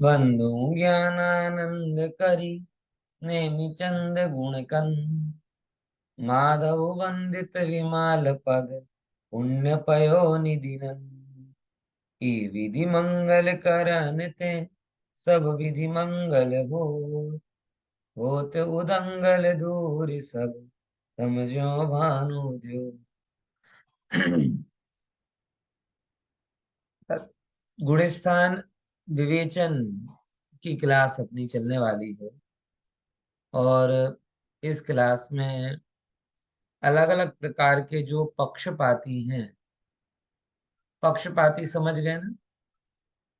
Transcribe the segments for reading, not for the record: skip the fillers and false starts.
बंधु ज्ञानानंद करी नेमि चंद गुण कन माधव वंदित विमाल पद पुण्य पयो निधिनन ई विधि मंगल करन ते सब विधि मंगल होत उदंगल दूर सब समझो भानु जो। गुणस्थान विवेचन की क्लास अपनी चलने वाली है और इस क्लास में अलग अलग प्रकार के जो पक्षपाती हैं, पक्षपाती समझ गए ना,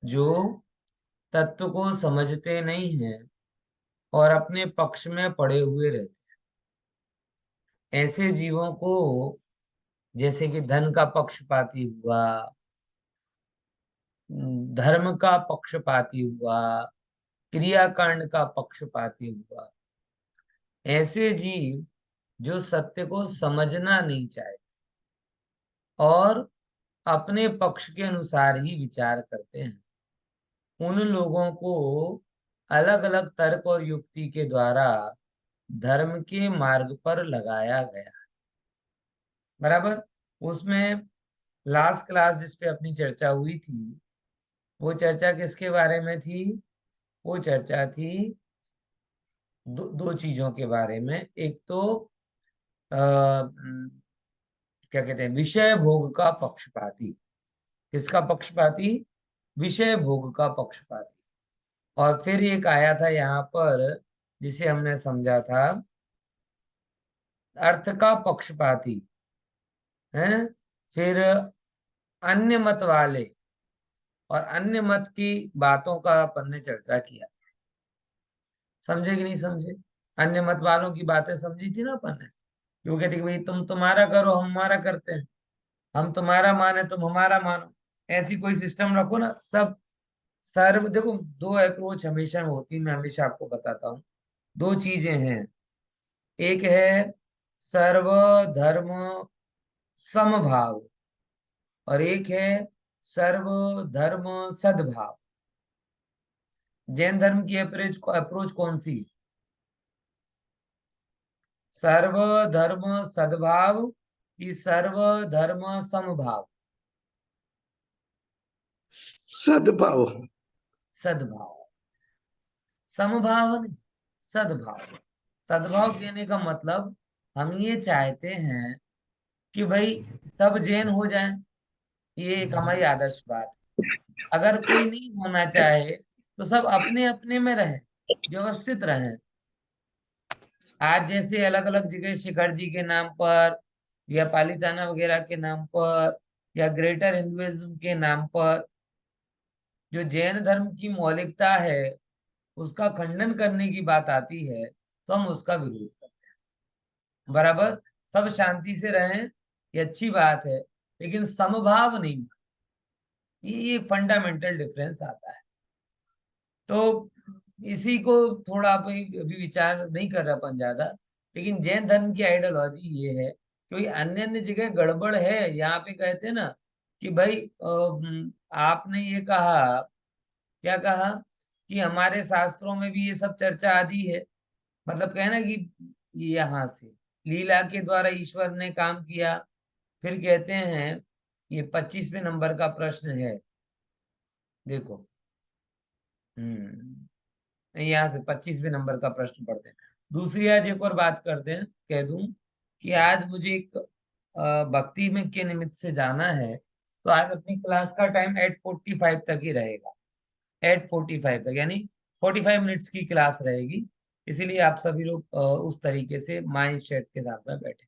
जो तत्व को समझते नहीं हैं और अपने पक्ष में पड़े हुए रहते हैं, ऐसे जीवों को, जैसे कि धन का पक्षपाती हुआ, धर्म का पक्षपाती हुआ, क्रियाकांड का पक्षपाती हुआ, ऐसे जीव जो सत्य को समझना नहीं चाहते और अपने पक्ष के अनुसार ही विचार करते हैं, उन लोगों को अलग अलग तर्क और युक्ति के द्वारा धर्म के मार्ग पर लगाया गया। बराबर। उसमें लास्ट क्लास जिस पे अपनी चर्चा हुई थी, वो चर्चा किसके बारे में थी? वो चर्चा थी दो चीजों के बारे में। एक तो क्या कहते हैं, विषय भोग का पक्षपाती। किसका पक्षपाती? विषय भोग का पक्षपाती। और फिर एक आया था यहाँ पर जिसे हमने समझा था अर्थ का पक्षपाती है। फिर अन्य मत वाले और अन्य मत की बातों का अपन ने चर्चा किया। समझे कि नहीं समझे? अन्य मत वालों की बातें समझी थी ना अपन ने। वो कहते कि भाई तुम तुम्हारा करो, हम हमारा करते हैं, हम तुम्हारा माने तुम हमारा मानो, ऐसी कोई सिस्टम रखो ना सब। सर्व देखो, दो अप्रोच हमेशा होती, मैं हमेशा आपको बताता हूँ। दो चीजें हैं, एक है सर्वधर्म समभाव और एक है सर्वधर्म सद्भाव। जैन धर्म की अप्रोच कौन सी? सर्वधर्म सद्भाव कि सर्वधर्म समभाव? सद्भाव। सद्भाव। समभाव नहीं, सद्भाव। सद्भाव कहने का मतलब हम ये चाहते हैं कि भाई सब जैन हो जाएं, ये एक हमारी आदर्श बात है। अगर कोई नहीं होना चाहे तो सब अपने अपने में रहे, व्यवस्थित रहे। आज जैसे अलग अलग जगह शिखर जी के नाम पर या पालिताना वगैरह के नाम पर या ग्रेटर हिंदुइज्म के नाम पर जो जैन धर्म की मौलिकता है उसका खंडन करने की बात आती है तो हम उसका विरोध करते हैं। बराबर। सब शांति से रहें, ये अच्छी बात है, लेकिन समभाव नहीं। ये फंडामेंटल डिफरेंस आता है। तो इसी को थोड़ा अभी अभी विचार नहीं कर रहा अपन ज्यादा, लेकिन जैन धर्म की आइडियोलॉजी ये है कि भाई अन्य अन्य जगह गड़बड़ है। यहाँ पे कहते हैं ना कि भाई आपने ये कहा, क्या कहा कि हमारे शास्त्रों में भी ये सब चर्चा आदि है। मतलब कहना कि ये यहाँ से लीला के द्वारा ईश्वर ने काम किया। फिर कहते हैं, ये 25वें नंबर का प्रश्न है, देखो। यहाँ से 25वें नंबर का प्रश्न पढ़ते हैं। दूसरी आज एक और बात करते हैं, कह दूं कि आज मुझे एक भक्ति में के निमित्त से जाना है, तो आज अपनी क्लास का टाइम 8:45 तक ही रहेगा। 8:45 तक, यानी 45 मिनट्स की क्लास रहेगी। इसीलिए आप सभी लोग उस तरीके से माइंड सेट के साथ में बैठे।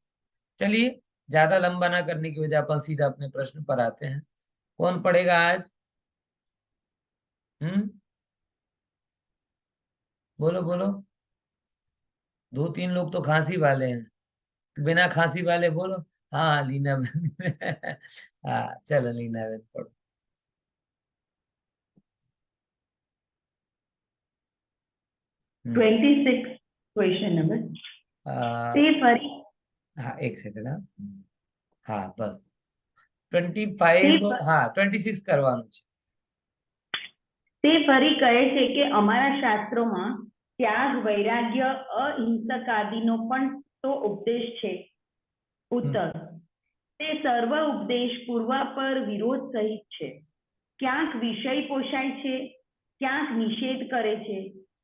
चलिए, ज्यादा लंबा ना करने की वजह अपन सीधा अपने प्रश्न पर आते हैं। कौन पढ़ेगा आज? हम्म, बोलो बोलो। दो तीन लोग तो खांसी वाले हैं, बिना खांसी वाले बोलो। हाँ, लीना बहन। हाँ चलो, लीना बहन पढ़ो। 26 क्वेश्चन नंबर। आ, से फरी हाँ एक सेकंड। हाँ हाँ बस से 25, हाँ 26 करवानो छे। તે ફરી કહે છે કે અમારા શાસ્ત્રોમાં ત્યાગ વૈરાગ્ય અહિંસક આદિનો પણ તો ઉપદેશ છે. ઉત્તર: તે સર્વ ઉપદેશ પૂર્વાપર વિરોધ સહિત છે. ક્યાંક વિષય પોષાય છે, ક્યાંક નિષેધ કરે છે,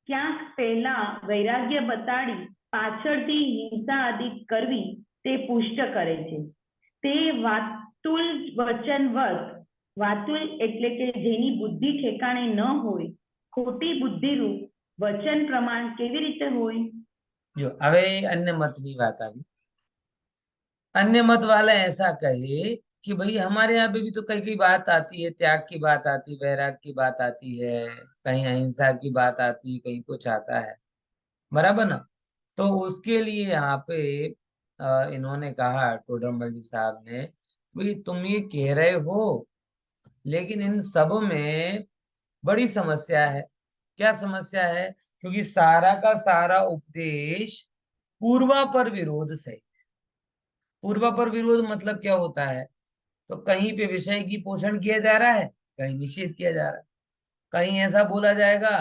ક્યાંક પહેલા વૈરાગ્ય બતાડી પાછળથી હિંસા આદિ કરવી તે પુષ્ટ કરે છે. તે વાતુલ વચનવત, વાતુલ એટલે કે જેની બુદ્ધિ ઠેકાણે ન હોય, ખોટી બુદ્ધિરૂપ વચન પ્રમાણ કેવી રીતે હોય? जो હવે अन्य मत की बात आ गई। अन्य मत वाला ऐसा कहे कि भाई हमारे यहाँ पे भी तो कई कई बात आती है, त्याग की बात आती है, वैराग की बात आती है, कहीं अहिंसा की बात आती है, कहीं कुछ आता है, बराबर ना। तो उसके लिए यहाँ पे इन्होंने कहा, टोडरमल जी साहब ने, भाई तुम ये कह रहे हो, लेकिन इन सब में बड़ी समस्या है। क्या समस्या है? क्योंकि सारा का सारा उपदेश पूर्वापर विरोध से। पूर्वापर विरोध मतलब क्या होता है? तो कहीं पे विषय की पोषण किया जा रहा है, कहीं निषेध किया जा रहा है। कहीं ऐसा बोला जाएगा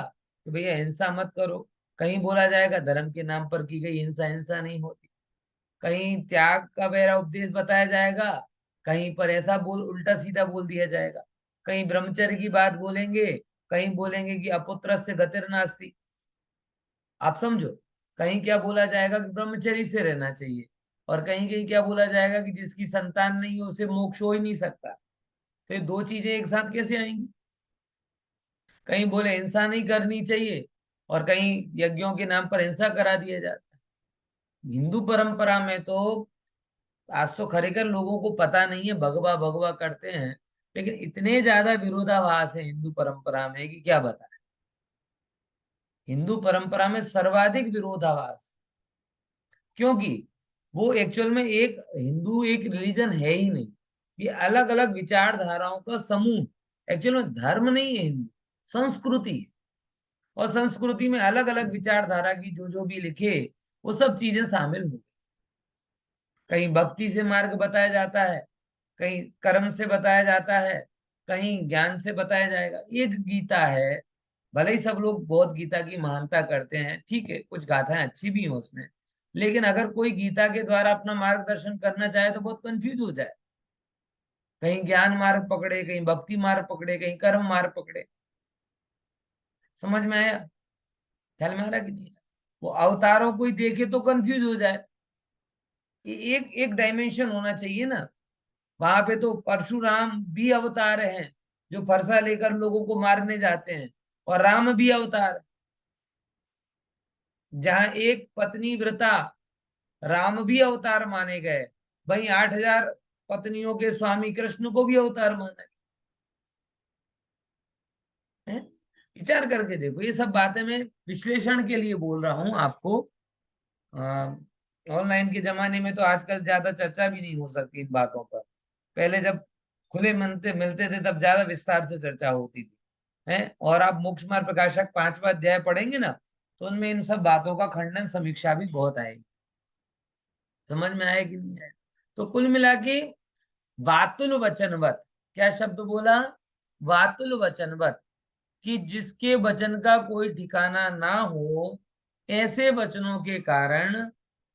कि भैया हिंसा मत करो, कहीं बोला जाएगा धर्म के नाम पर की गई हिंसा हिंसा नहीं होती। कहीं त्याग का मेरा उपदेश बताया जाएगा, कहीं पर ऐसा बोल उल्टा सीधा बोल दिया जाएगा। कहीं ब्रह्मचर्य की बात बोलेंगे, कहीं बोलेंगे कि अपुत्रस्य गतिर नास्ति। आप समझो, कहीं क्या बोला जाएगा कि ब्रह्मचर्य से रहना चाहिए, और कहीं कहीं क्या बोला जाएगा कि जिसकी संतान नहीं हो उसे मोक्ष हो ही नहीं सकता। तो ये दो चीजें एक साथ कैसे आएंगी? कहीं बोले हिंसा नहीं करनी चाहिए, और कहीं यज्ञों के नाम पर हिंसा करा दिया जाता है। हिंदू परंपरा में तो आज तो खरेखर लोगों को पता नहीं है, भगवा भगवा करते हैं, लेकिन इतने ज्यादा विरोधाभास है हिंदू परंपरा में कि क्या बताएं। हिंदू परंपरा में सर्वाधिक विरोधाभास, क्योंकि वो एक्चुअल में एक हिंदू एक रिलीजन है ही नहीं, ये अलग अलग विचारधाराओं का समूह। एक्चुअल में धर्म नहीं है हिंदू, संस्कृति है। और संस्कृति में अलग अलग विचारधारा की जो जो भी लिखे वो सब चीजें शामिल हो गई। कहीं भक्ति से मार्ग बताया जाता है, कहीं कर्म से बताया जाता है, कहीं ज्ञान से बताया जाएगा। एक गीता है, भले ही सब लोग बहुत गीता की महानता करते हैं, ठीक है, कुछ गाथाएं अच्छी भी हैं उसमें, लेकिन अगर कोई गीता के द्वारा अपना मार्गदर्शन करना चाहे तो बहुत कंफ्यूज हो जाए। कहीं ज्ञान मार्ग पकड़े, कहीं भक्ति मार्ग पकड़े, कहीं कर्म मार्ग पकड़े। समझ में आया? ख्याल में आ रहा कि नहीं? वो अवतारों को ही देखे तो कंफ्यूज हो जाए। एक एक डायमेंशन होना चाहिए ना। वहां पे तो परशुराम भी अवतार हैं जो फरसा लेकर लोगों को मारने जाते हैं, और राम भी अवतार। जहां एक पत्नी व्रता राम भी अवतार माने गए, वहीं 8,000 पत्नियों के स्वामी कृष्ण को भी अवतार माना है। विचार करके देखो, ये सब बातें मैं विश्लेषण के लिए बोल रहा हूं आपको। ऑनलाइन के जमाने में तो आजकल ज्यादा चर्चा भी नहीं हो सकती इन बातों पर। पहले जब खुले मनते मिलते थे तब ज्यादा विस्तार से चर्चा होती थी, है। और आप मोक्ष मार्ग प्रकाशक 5वां अध्याय पढ़ेंगे ना, तो उनमें इन सब बातों का खंडन समीक्षा भी बहुत आएगी। समझ में आया कि नहीं आया? तो कुल मिला के वातुल वचनवत, क्या शब्द बोला? वातुल वचनवत, कि जिसके वचन का कोई ठिकाना ना हो, ऐसे वचनों के कारण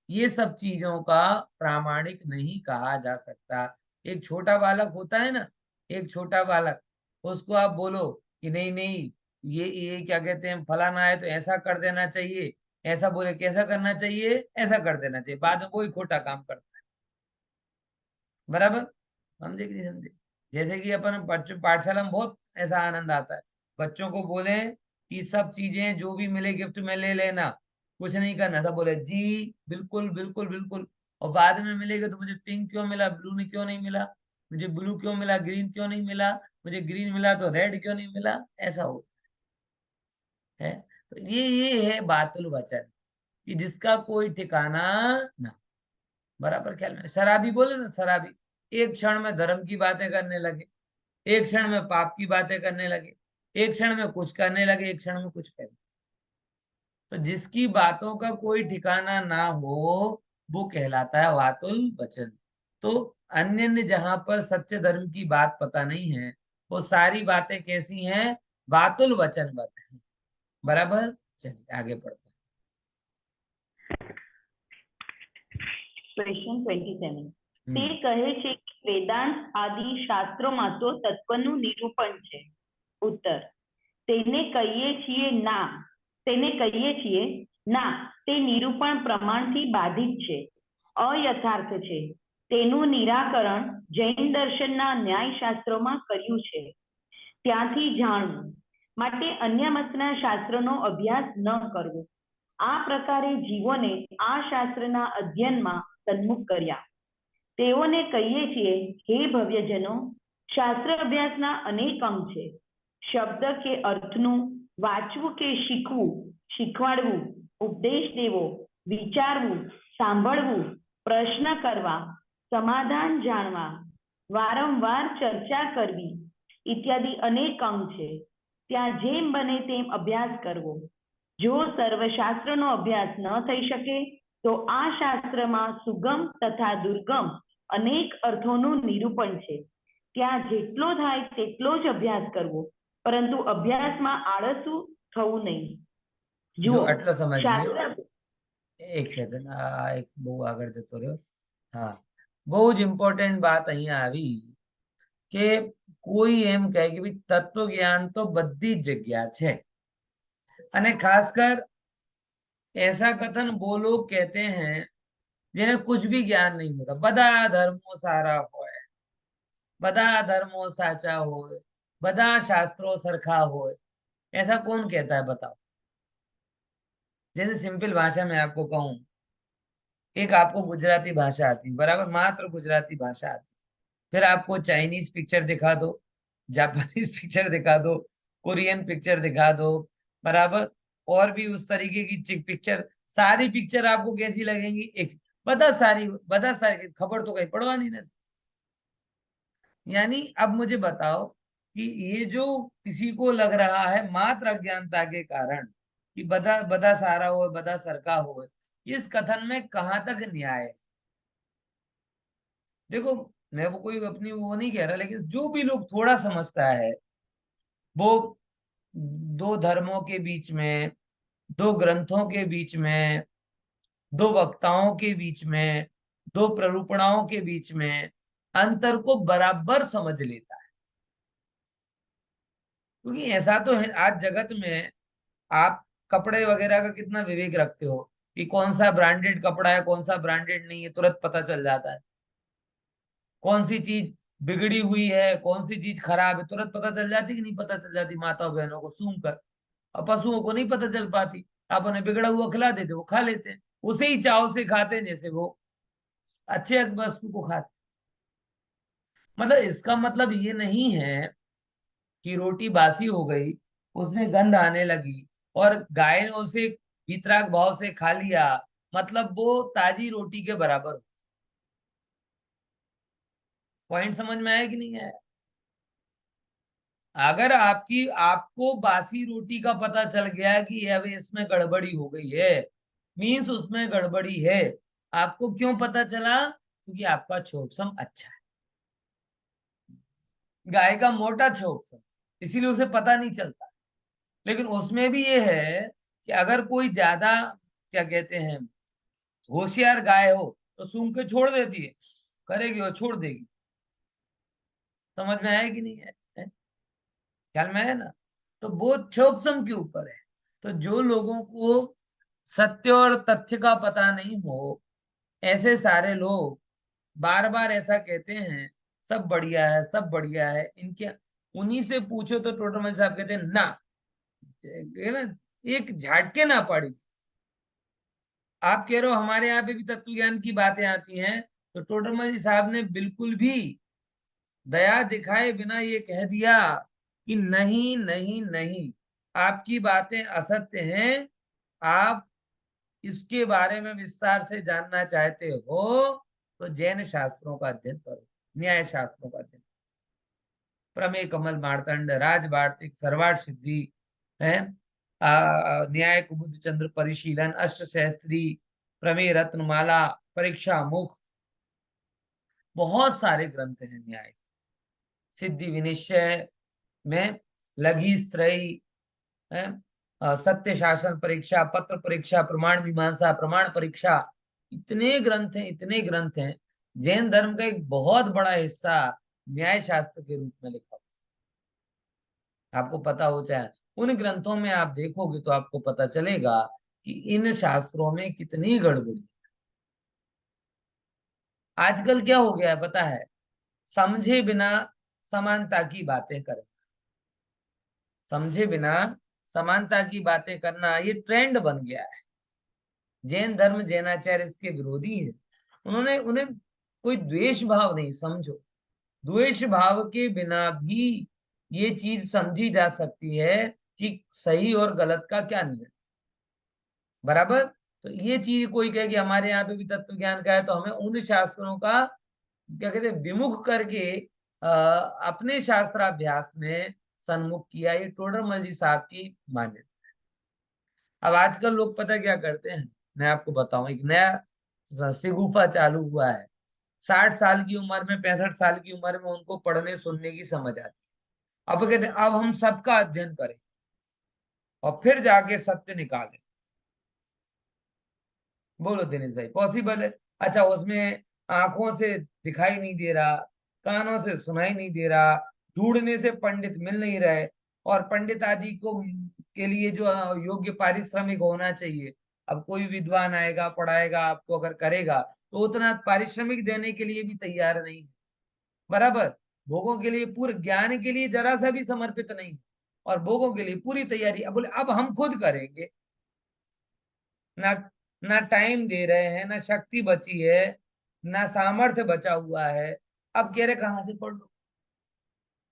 ये सब चीजों का प्रामाणिक नहीं कहा जा सकता। एक छोटा बालक होता है ना, एक छोटा बालक, उसको आप बोलो कि नहीं नहीं, ये क्या कहते हैं, फलाना है तो ऐसा कर देना चाहिए, ऐसा बोले कैसा करना चाहिए, ऐसा कर देना चाहिए, बाद में वही खोटा काम करता है। बराबर? समझे कि नहीं समझे? जैसे कि अपन बच्चों पाठशाला में बहुत ऐसा आनंद आता है, बच्चों को बोले कि सब चीजें जो भी मिले गिफ्ट में ले लेना, कुछ नहीं करना। सब बोले जी बिल्कुल बिल्कुल बिल्कुल, और बाद में मिलेगा तो मुझे पिंक क्यों मिला, ब्लू नहीं क्यों नहीं मिला, मुझे ब्लू क्यों मिला, ग्रीन क्यों नहीं मिला, मुझे ग्रीन मिला तो रेड क्यों नहीं मिला, ऐसा हो है। तो ये है बातुल वचन, कि जिसका कोई ठिकाना ना। बराबर? ख्याल में? शराबी बोले ना, शराबी एक क्षण में धर्म की बातें करने लगे, एक क्षण में पाप की बातें करने लगे, एक क्षण में कुछ करने लगे, एक क्षण में कुछ करने। तो जिसकी बातों का कोई ठिकाना ना हो वो कहलाता है वातुल वचन। तो अन्य जहां पर सच्चे धर्म की बात पता नहीं है, वो सारी बातें कैसी हैं? वातुल वचनबद्ध हैं। बराबर, चलिए आगे पढ़ते ક્વેશ્ચન 27 તે हैं। કહે છે કે વેદાંત આદિ શાસ્ત્રોમાં તો તત્વનું નિરૂપણ છે. ઉત્તર તેને કહીએ છીએ ના તે નિરૂપણ પ્રમાણથી બાધિત છે, અયથાર્થ છે. તેનું નિરાકરણ જૈન દર્શનના ન્યાયશાસ્ત્રોમાં કર્યું છે. ત્યાંથી જાણવું માટે અન્ય મતના શાસ્ત્રનો અભ્યાસ ન કરવો. આ પ્રકારે જીવોને આ શાસ્ત્રના અધ્યયનમાં સન્મુખ કર્યા. તેઓને કહીએ છીએ, હે ભવ્યજનો, શાસ્ત્ર અભ્યાસના અનેક અંગ છે. શબ્દ કે અર્થનું વાંચવું કે શીખવું, શીખવાડવું, ઉપદેશ દેવો, વિચારવું, સાંભળવું, પ્રશ્ન કરવા, સમાધાન જાણવા, વારંવાર ચર્ચા કરવી ઇત્યાદિ અનેક અંગ છે. ત્યાં જેમ બને તેમ અભ્યાસ કરવો. જો સર્વશાસ્ત્રનો અભ્યાસ ન થઈ શકે તો આ શાસ્ત્રમાં સુગમ તથા દુર્ગમ અનેક અર્થોનું નિરૂપણ છે. ત્યાં જેટલો થાય તેટલો જ અભ્યાસ કરવો, પરંતુ અભ્યાસમાં આળસુ થવું નહીં. जो જુઓ, આટલો સમજીએ, શાસ્ત્ર એક સેકન્ડ, આ એક બહુ આગળ જતો રહ્યો. હા, બહુ જ ઇમ્પોર્ટન્ટ बात અહીંયા આવી કે કોઈ એમ કહે કે ભાઈ તત્વ જ્ઞાન તો બધી જ જગ્યા છે, અને ખાસ कर ऐसा कथन वो लोग कहते हैं जिन्हें कुछ भी ज्ञान नहीं होता. બધા ધર્મો સારા હોય, બધા ધર્મો સાચા હોય, બધા શાस्त्रों સરખા હોય, ऐसा कौन कहता है बताओ. जैसे सिंपल भाषा में आपको कहूं, एक आपको गुजराती भाषा आती है, बराबर, मात्र गुजराती भाषा आती है. फिर आपको चाइनीज पिक्चर दिखा दो, जापानीज पिक्चर दिखा दो, कोरियन पिक्चर दिखा दो, बराबर, और भी उस तरीके की पिक्चर, सारी पिक्चर आपको कैसी लगेंगी? एक बता सारी खबर तो कहीं पड़वानी नहीं. यानी अब मुझे बताओ कि ये जो किसी को लग रहा है मात्र अज्ञानता के कारण कि बदा बदा सारा हो, बदा सरका हो, इस कथन में कहां तक न्याय है? देखो, मैं वो कोई अपनी वो नहीं कह रहा, लेकिन जो भी लोग थोड़ा समझता है वो दो धर्मों के बीच में, दो ग्रंथों के बीच में, दो वक्ताओं के बीच में, दो प्ररूपणाओं के बीच में अंतर को बराबर समझ लेता है. क्योंकि ऐसा तो है आज जगत में, आप कपड़े वगैरह का कितना विवेक रखते हो कि कौन सा ब्रांडेड कपड़ा है, कौन सा ब्रांडेड नहीं है, तुरंत पता चल जाता है. कौन सी चीज बिगड़ी हुई है, कौन सी चीज खराब है, तुरंत पता चल जाती कि नहीं पता चल जाती माता बहनों को सूंघ कर. और पशुओं को नहीं पता चल पाती. आप उन्हें बिगड़ा हुआ खिला देते, वो खा लेते हैं, उसे ही चाव से खाते हैं जैसे वो अच्छे वस्तु को खाते. मतलब इसका मतलब ये नहीं है कि रोटी बासी हो गई, उसमें गंध आने लगी और गाय ने उसे वितराग भाव से खा लिया, मतलब वो ताजी रोटी के बराबर हो. पॉइंट समझ में आया कि नहीं आया? अगर आपको बासी रोटी का पता चल गया कि अब इसमें गड़बड़ी हो गई है, मीन्स उसमें गड़बड़ी है, आपको क्यों पता चला? क्योंकि आपका छोपसम अच्छा है. गाय का मोटा छोपसम, इसीलिए उसे पता नहीं चलता. लेकिन उसमें भी ये है कि अगर कोई ज्यादा, क्या कहते हैं, होशियार गाय हो तो सूंघ के छोड़ देती है, करेगी और छोड़ देगी. समझ में आया कि नहीं है? ख्याल में है ना? तो वो छोपसम के ऊपर है. तो जो लोगों को सत्य और तथ्य का पता नहीं हो, ऐसे सारे लोग बार बार ऐसा कहते हैं सब बढ़िया है, सब बढ़िया है. इनके उन्हीं से पूछो तो टोटरमल साहब कहते हैं ना, ये ना एक झटके ना पड़ी. आप कह रहे हो हमारे यहाँ पे भी तत्व ज्ञान की बातें आती हैं, तो टोटरमल जी साहब ने बिल्कुल भी दया दिखाए बिना ये कह दिया कि नहीं नहीं नहीं, आपकी बातें असत्य हैं. आप इसके बारे में विस्तार से जानना चाहते हो तो जैन शास्त्रों का अध्ययन करो, न्याय शास्त्रों का अध्ययन. प्रमेय कमल मार्तंड, राज वार्तिक, सर्वार्थ सिद्धि है, न्याय कुबुद्ध चंद्र परिशीलन, अष्ट सहस्त्री, प्रमेय रत्नमाला, परीक्षा मुख, बहुत सारे ग्रंथ हैं न्याय. सिद्धि विनिश्चय में लघी स्त्रयी, सत्य शासन परीक्षा, पत्र परीक्षा, प्रमाण मीमांसा, प्रमाण परीक्षा, इतने ग्रंथ हैं, इतने ग्रंथ हैं। जैन धर्म का एक बहुत बड़ा हिस्सा न्याय शास्त्र के रूप में लिखा हुआ है। आपको पता हो चाहे उन ग्रंथों में आप देखोगे तो आपको पता चलेगा कि इन शास्त्रों में कितनी गड़बड़ी। आजकल क्या हो गया है पता है? समझे बिना समानता की बातें करें, समझे बिना समानता की बातें करना ये ट्रेंड बन गया है। जैन धर्म, जैनाचार्य इसके विरोधी है। उन्होंने उन्हें कोई द्वेष भाव नहीं, समझो, द्वेष भाव के बिना भी ये चीज समझी जा सकती है कि सही और गलत का क्या नियम, बराबर। तो ये चीज कोई कहे कि हमारे यहाँ पे भी तत्व ज्ञान का है, तो हमें उन शास्त्रों का क्या कहते हैं विमुख करके अपने शास्त्राभ्यास में सन्मुख किया, ये टोडरमल जी साहब की मान्यता। अब आजकल लोग पता क्या करते हैं, मैं आपको बताऊं, एक नया सिगुफा चालू हुआ है। 60 साल की उम्र में, 65 साल की उम्र में उनको पढ़ने सुनने की समझ आती है। अब कहते हैं अब हम सबका अध्ययन करें और फिर जाके सत्य निकालें। बोलो दिनेश भाई, पॉसिबल है? अच्छा, उसमें आंखों से दिखाई नहीं दे रहा, कानों से सुनाई नहीं दे रहा, ढूंढने से पंडित मिल नहीं रहे, और पंडित आदि को के लिए जो योग्य पारिश्रमिक होना चाहिए, अब कोई विद्वान आएगा पढ़ाएगा आपको, अगर करेगा तो उतना पारिश्रमिक देने के लिए भी तैयार नहीं है, बराबर। भोगों के लिए, पूरे ज्ञान के लिए जरा सा भी समर्पित नहीं, और भोगों के लिए पूरी तैयारी। अब बोले अब हम खुद करेंगे, ना ना टाइम दे रहे हैं, ना शक्ति बची है, ना सामर्थ्य बचा हुआ है। अब कह रहे कहां से पढ़ लो,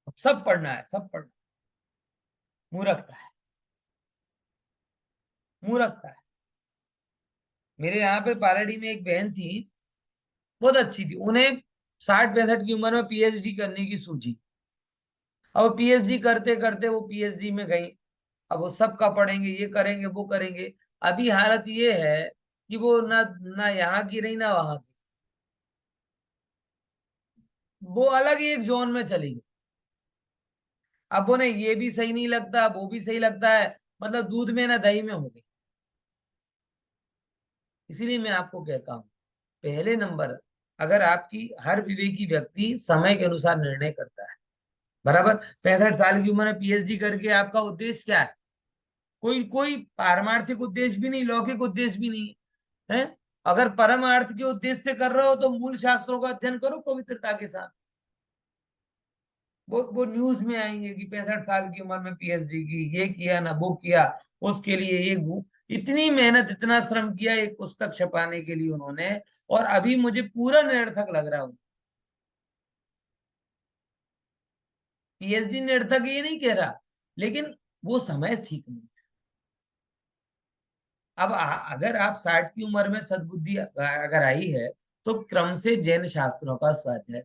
अब सब पढ़ना है, सब पढ़ना। मूर्खता है, मूर्खता है। मेरे यहाँ पे पाराडी में एक बहन थी, बहुत अच्छी थी, उन्हें 60-65 की उम्र में पीएचडी करने की सूझी। अब पीएचडी करते करते वो पीएचडी में गई। अब वो सबका पढ़ेंगे, ये करेंगे, वो करेंगे। अभी हालत ये है कि वो ना ना यहाँ की रही ना वहां की, वो अलग ही एक जोन में चली गई। अब उन्हें ये भी सही नहीं लगता, वो भी सही लगता है, मतलब दूध में ना दही में हो गई। इसीलिए मैं आपको कहता हूं, पहले नंबर, अगर आपकी, हर विवेकी व्यक्ति समय के अनुसार निर्णय करता है, बराबर। 65 साल की उम्र में पीएचडी करके आपका उद्देश्य क्या है? कोई कोई पारमार्थिक उद्देश्य भी नहीं, लौकिक उद्देश्य भी नहीं है। अगर परमार्थ के उद्देश्य से कर रहे हो तो मूल शास्त्रों का अध्ययन करो पवित्रता के साथ। वो न्यूज में आएंगे कि 65 साल की उम्र में पीएचडी की, ये किया ना वो किया, उसके लिए ये इतनी मेहनत, इतना श्रम किया एक पुस्तक छपाने के लिए उन्होंने, और अभी मुझे पूरा निरर्थक लग रहा है। पीएचडी निरर्थक ये नहीं कह रहा, लेकिन वो समय ठीक नहीं। अब अगर आप 60 की उम्र में सद्बुद्धि अगर आई है, तो क्रम से जैन शास्त्रों का स्वाध्याय।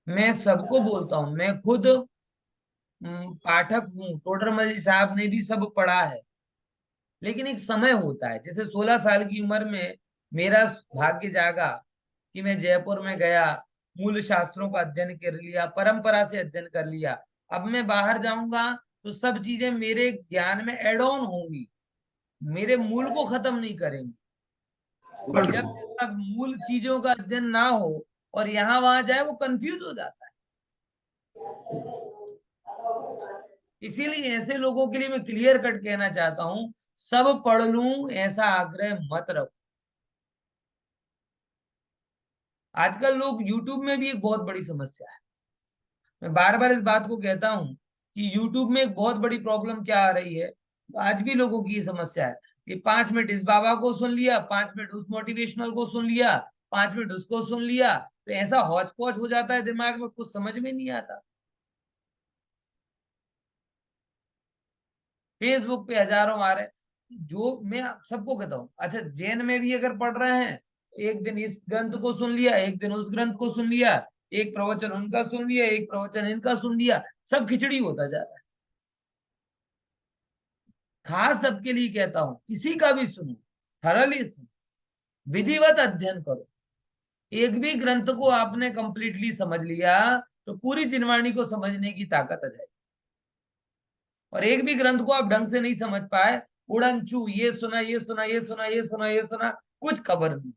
मैं सबको बोलता हूँ, मैं खुद पाठक हूँ, टोडरमल जी साहब ने भी सब पढ़ा है, लेकिन एक समय होता है। जैसे 16 साल की उम्र में मेरा भाग्य जागा कि मैं जयपुर में गया, मूल शास्त्रों का अध्ययन कर लिया, परंपरा से अध्ययन कर लिया। अब मैं बाहर जाऊंगा तो सब चीजें मेरे ज्ञान में एड ऑन होंगी, मेरे मूल को खत्म नहीं करेंगी। और जब तक मूल चीजों का अध्ययन ना हो और यहाँ वहां जाए, वो कंफ्यूज हो जाता है। इसीलिए ऐसे लोगों के लिए मैं क्लियर कट कहना चाहता हूं, सब पढ़ लूं ऐसा आग्रह मत रखो। आजकल लोग, यूट्यूब में भी एक बहुत बड़ी समस्या है, मैं बार बार इस बात को कहता हूं कि यूट्यूब में एक बहुत बड़ी प्रॉब्लम क्या आ रही है, आज भी लोगों की ये समस्या है कि 5 मिनट इस बाबा को सुन लिया, 5 मिनट उस मोटिवेशनल को सुन लिया, 5 मिनट उसको सुन लिया, तो ऐसा हौच पौच हो जाता है दिमाग में, कुछ समझ में नहीं आता। फेसबुक पे हजारों आ रहे हैं। जो मैं सबको कहता हूँ, अच्छा जैन में भी अगर पढ़ रहे हैं, एक दिन इस ग्रंथ को सुन लिया, एक दिन उस ग्रंथ को सुन लिया, एक प्रवचन उनका सुन लिया, एक प्रवचन इनका सुन लिया, सब खिचड़ी होता जा रहा है। खास सबके लिए कहता हूं, किसी का भी सुनो, थरली सुनो, विधिवत अध्ययन करो। एक भी ग्रंथ को आपने कंप्लीटली समझ लिया तो पूरी जिनवाणी को समझने की ताकत आ जाएगी। और एक भी ग्रंथ को आप ढंग से नहीं समझ पाए, उड़नचू ये सुना ये सुना ये सुना ये सुना ये सुना, कुछ खबर नहीं।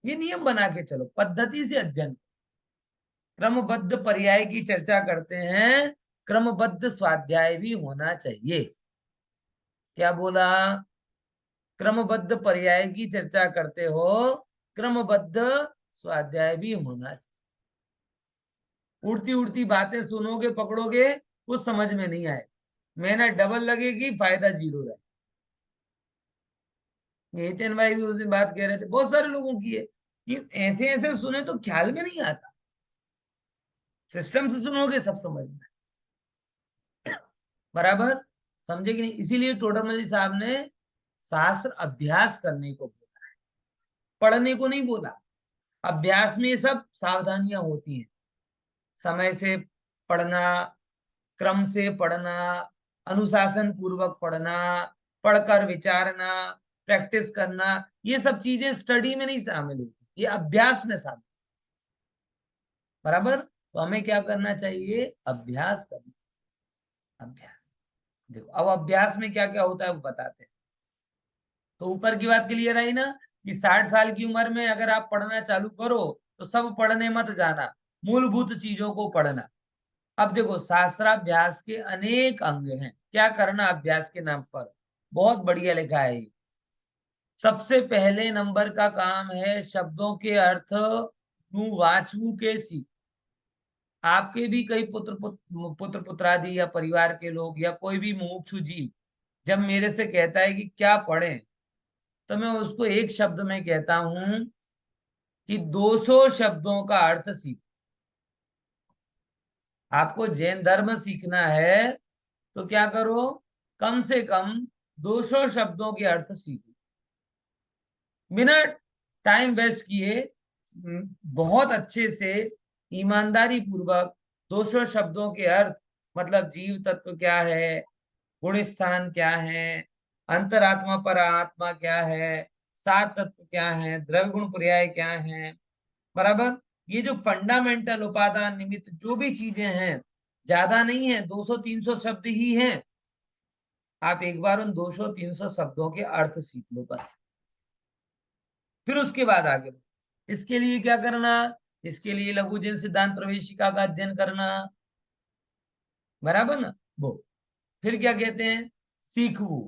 ये नियम बना के चलो, पद्धति से अध्ययन। क्रमबद्ध पर्याय की चर्चा करते हैं, क्रमबद्ध स्वाध्याय भी होना चाहिए। क्या बोला? क्रमबद्ध पर्याय की चर्चा करते हो, क्रमबद्ध स्वाध्याय भी होना चाहिए। उड़ती उड़ती बातें सुनोगे पकड़ोगे, कुछ समझ में नहीं आए, मेहनत डबल लगेगी, फायदा जीरो रहे। नितिन भाई भी उस दिन बात कह रहे थे, बहुत सारे लोगों की है कि ऐसे ऐसे सुने तो ख्याल में नहीं आता, सिस्टम से सुनोगे सब समझ में। बराबर समझे कि नहीं? इसीलिए टोडरमल जी साहब ने शास्त्र अभ्यास करने को बोला है, पढ़ने को नहीं बोला। अभ्यास में ये सब सावधानियां होती हैं, समय से पढ़ना, क्रम से पढ़ना, अनुशासन पूर्वक पढ़ना, पढ़कर विचारना, प्रैक्टिस करना, ये सब चीजें स्टडी में नहीं शामिल होती, ये अभ्यास में शामिल। बराबर? तो हमें क्या करना चाहिए? अभ्यास करना। अभ्यास देखो, अब अभ्यास में क्या क्या होता है वो बताते हैं। तो ऊपर की बात क्लियर आई ना कि 60 साल की उम्र में अगर आप पढ़ना चालू करो तो सब पढ़ने मत जाना, मूलभूत चीजों को पढ़ना। अब देखो, शास्त्राभ्यास के अनेक अंग हैं, क्या करना अभ्यास के नाम पर, बहुत बढ़िया लिखा है। सबसे पहले नंबर का काम है शब्दों के अर्थ वाचू के सी। आपके भी कई पुत्र पुत्रादि या परिवार के लोग या कोई भी मुमुक्षु जीव जब मेरे से कहता है कि क्या पढ़ें, तो मैं उसको एक शब्द में कहता हूं कि 200 शब्दों का अर्थ सीख। आपको जैन धर्म सीखना है तो क्या करो, कम से कम 200 शब्दों के अर्थ सीखो, बिना टाइम वेस्ट किए। बहुत अच्छे से ईमानदारी पूर्वक 200 शब्दों के अर्थ, मतलब जीव तत्व क्या है, गुण स्थान क्या है, अंतरात्मा पर आत्मा क्या है, सात तत्व क्या है, द्रव्य गुण पर्याय क्या है। बराबर? ये जो फंडामेंटल उपादान निमित्त जो भी चीजें हैं, ज्यादा नहीं है, 200-300 शब्द ही हैं। आप एक बार उन 200-300 शब्दों के अर्थ सीख लो बस, फिर उसके बाद आगे बढ़ो। इसके लिए क्या करना? इसके लिए लघुजन सिद्धांत प्रवेशिका का अध्ययन करना। बराबर ना? वो फिर क्या कहते हैं? सीखवू।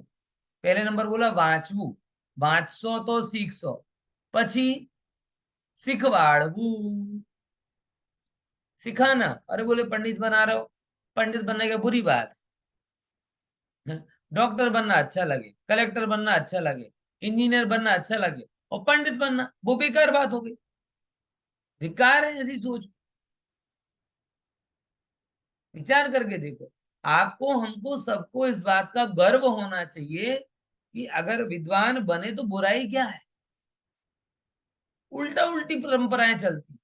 पहले नंबर बोला वांचवू, वांचसो तो सीखसो, પછી શીખવાડવું। सिखाना, अरे बोले पंडित बना रहे हो, पंडित बनने का बुरी बात है। डॉक्टर बनना अच्छा लगे, कलेक्टर बनना अच्छा लगे, इंजीनियर बनना अच्छा लगे, और पंडित बनना वो बेकार बात हो गई। धिक्कार है ऐसी सोच। विचार करके देखो, आपको हमको सबको इस बात का गर्व होना चाहिए कि अगर विद्वान बने तो बुराई क्या है। उल्टा उल्टी परंपराएं चलती।